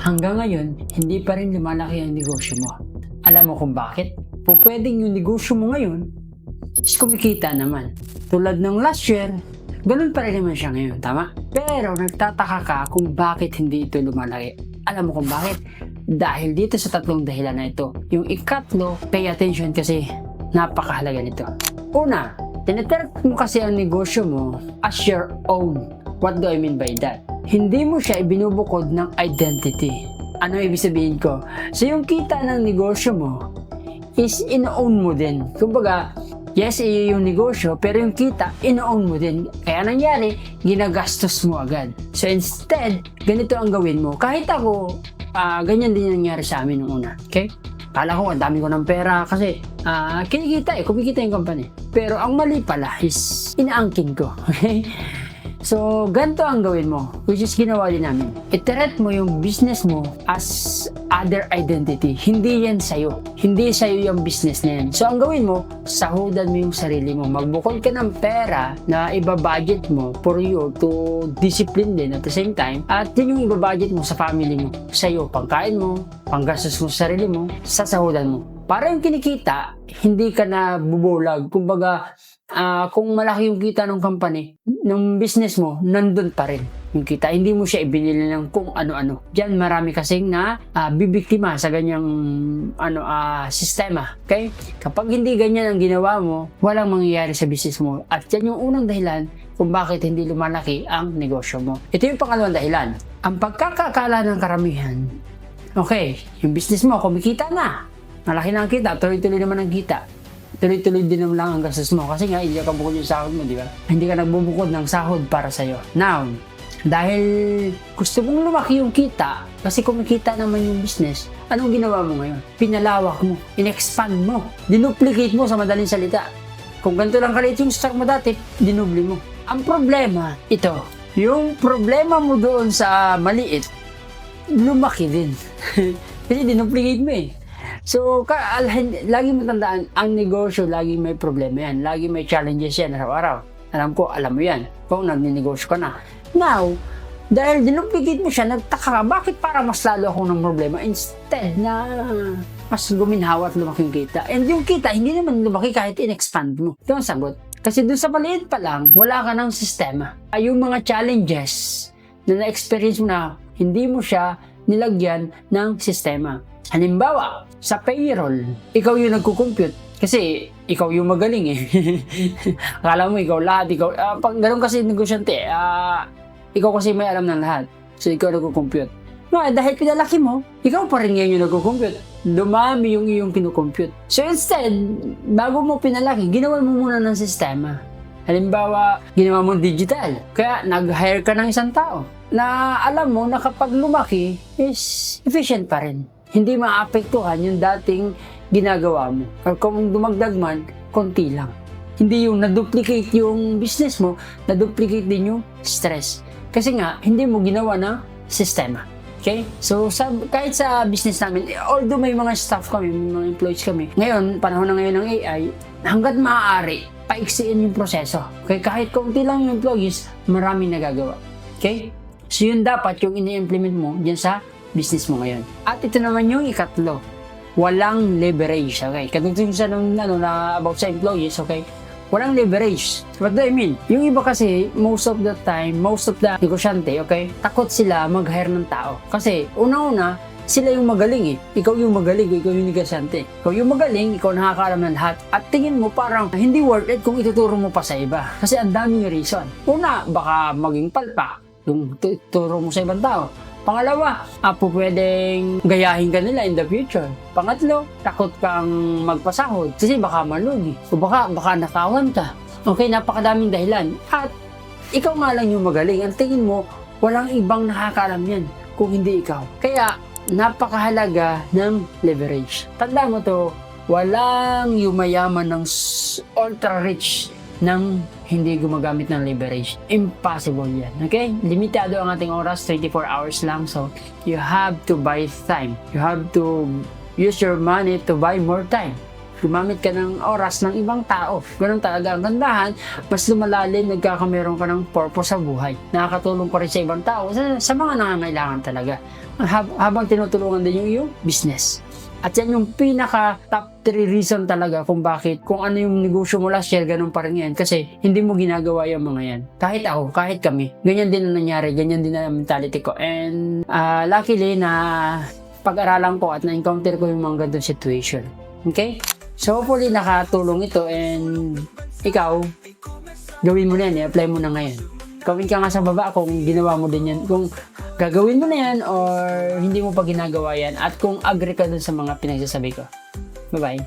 hanggang ngayon, hindi pa rin lumalaki ang negosyo mo. Alam mo kung bakit? Pwedeng yung negosyo mo ngayon is kumikita naman. Tulad ng last year, ganun pa rin naman siya ngayon, tama? Pero nagtataka ka kung bakit hindi ito lumalaki. Alam mo kung bakit? Dahil dito sa tatlong dahilan na ito. Yung ikatlo, pay attention kasi napakahalaga nito. Una, tinatreat mo kasi ang negosyo mo as your own. What do I mean by that? Hindi mo siya ibinubukod ng identity. Ano ibig sabihin ko? So yung kita ng negosyo mo is in-own mo din. Kumbaga, yes, iyo yung negosyo, pero yung kita, in-own mo din. Kaya nangyari, ginagastos mo agad. So instead, ganito ang gawin mo. Kahit ako, ganyan din nangyari sa amin nung una. Okay? Kala ko, ang dami ko ng pera kasi kinikita kumikita yung company. Pero ang mali pala is inaangkin ko. Okay? So, ganito ang gawin mo, which is ginawa din namin. I-treat mo yung business mo as other identity. Hindi yan sa'yo. Hindi sa'yo yung business na yan. So, ang gawin mo, sahudan mo yung sarili mo. Magbukod ka ng pera na iba-budget mo for you to discipline din at the same time. At yun yung iba-budget mo sa family mo. Sa'yo, pangkain mo, panggastos mo sa sarili mo, sasahudan mo. Para yung kinikita, hindi ka na bubulag. Kumbaga, kung malaki yung kita ng company, ng business mo, nandun pa rin yung kita. Hindi mo siya ibinili ng kung ano-ano. Diyan marami kasing na bibiktima sa ganyang sistema. Okay? Kapag hindi ganyan ang ginawa mo, walang mangyayari sa business mo. At yan yung unang dahilan kung bakit hindi lumalaki ang negosyo mo. Ito yung pangalawang dahilan. Ang pagkakakala ng karamihan, okay, yung business mo, kumikita na. Malaki na ang kita, tuloy-tuloy naman ang kita. Tuloy-tuloy din naman lang ang gastos mo kasi nga hindi ka bukod yung sahod mo, di ba? Hindi ka nagbubukod ng sahod para sa'yo. Now, dahil gusto mong lumaki yung kita, kasi kumikita naman yung business, anong ginawa mo ngayon? Pinalawak mo, in-expand mo, dinuplicate mo sa madaling salita. Kung ganito lang kaliit yung stock mo dati, dinubli mo. Ang problema, ito, yung problema mo doon sa maliit, lumaki din. Kasi dinuplicate mo eh. So, lagi mo tandaan, ang negosyo, lagi may problema yan. Lagi may challenges yan araw-araw. Alam ko, alam mo yan. Kung nagninegosyo ka na. Now, dahil dinuplicate mo siya, nagtaka ka, bakit para mas lalo ako ng problema? Instead na mas guminhawa at lumaki yung kita. And yung kita, hindi naman lumaki kahit in-expand mo. Ito ang sagot. Kasi dun sa maliit pa lang, wala ka ng sistema. Yung mga challenges na na-experience mo na, hindi mo siya nilagyan ng sistema. Halimbawa, sa payroll, ikaw yung nagko-compute kasi ikaw yung magaling eh. Akala mo ikaw lahat, pag ganoon kasi negosyante, ikaw kasi may alam ng lahat. So ikaw nagko-compute. No, dahil pinalaki mo, ikaw pa rin ngayon yung nagko-compute. Dumami yung iyong kino-compute. So instead, bago mo pinalaki, ginawa mo muna ng sistema. Halimbawa, ginawa mo digital. Kaya nag-hire ka ng isang tao na alam mo na kapag lumaki is efficient pa rin. Hindi maapektuhan yung dating ginagawa mo. Or kung dumagdag man, konti lang. Hindi yung na-duplicate yung business mo, na-duplicate din yung stress. Kasi nga, hindi mo ginawa na sistema. Okay? So, kahit sa business namin, although may mga staff kami, may mga employees kami, ngayon, panahon na ngayon ng AI, hanggat maaari, paiksiin yung proseso. Okay? Kahit konti lang yung employees, marami nagagawa. Okay? So, yun dapat yung ini-implement mo dyan sa business mo ngayon. At ito naman yung ikatlo. Walang leverage. Okay? Katulad sa na about sa employees, okay? Walang leverage. What do I mean? Yung iba kasi, most of the negosyante, okay? Takot sila mag-hire ng tao. Kasi, una-una, sila yung magaling eh. Ikaw yung magaling, ikaw yung negosyante. Ikaw yung magaling, ikaw nakakaalam ng lahat. At tingin mo parang hindi worth it kung ituturo mo pa sa iba. Kasi ang daming reason. Una, baka maging palpak yung turo mo sa ibang tao. Pangalawa, pwedeng gayahin ka nila in the future. Pangatlo, takot kang magpasahod kasi baka malugi. O baka nakawan ka. Okay, napakadaming dahilan. At ikaw nga lang yung magaling. Ang tingin mo, walang ibang nakakaalam yan kung hindi ikaw. Kaya, napakahalaga ng leverage. Tanda mo to, walang yumayaman ng ultra-rich nang hindi gumagamit ng leverage. Impossible yan. Okay? Limitado ang ating oras, 24 hours lang. So, you have to buy time. You have to use your money to buy more time. gumamit ka ng oras ng ibang tao. Ganun talaga ang gandahan, mas lumalalim, nagkakameron ka ng purpose sa buhay. Nakakatulong ka rin sa ibang tao, sa mga nangangailangan talaga. Habang tinutulungan din yung iyong business. At yan yung pinaka top 3 reason talaga kung bakit, kung ano yung negosyo mo last year, ganun pa rin yan. Kasi hindi mo ginagawa yung mga yan. Kahit ako, kahit kami. Ganyan din ang nangyari, ganyan din ang mentality ko. And luckily na pag-aralan ko at na-encounter ko yung mga ganitong situation. Okay? So hopefully nakatulong ito and ikaw, gawin mo na yan, i-apply mo na ngayon. Comment ka nga sa baba kung ginawa mo din yan, kung gagawin mo na yan or hindi mo pa ginagawa yan at kung agree ka dun sa mga pinagsasabi ko. Bye-bye!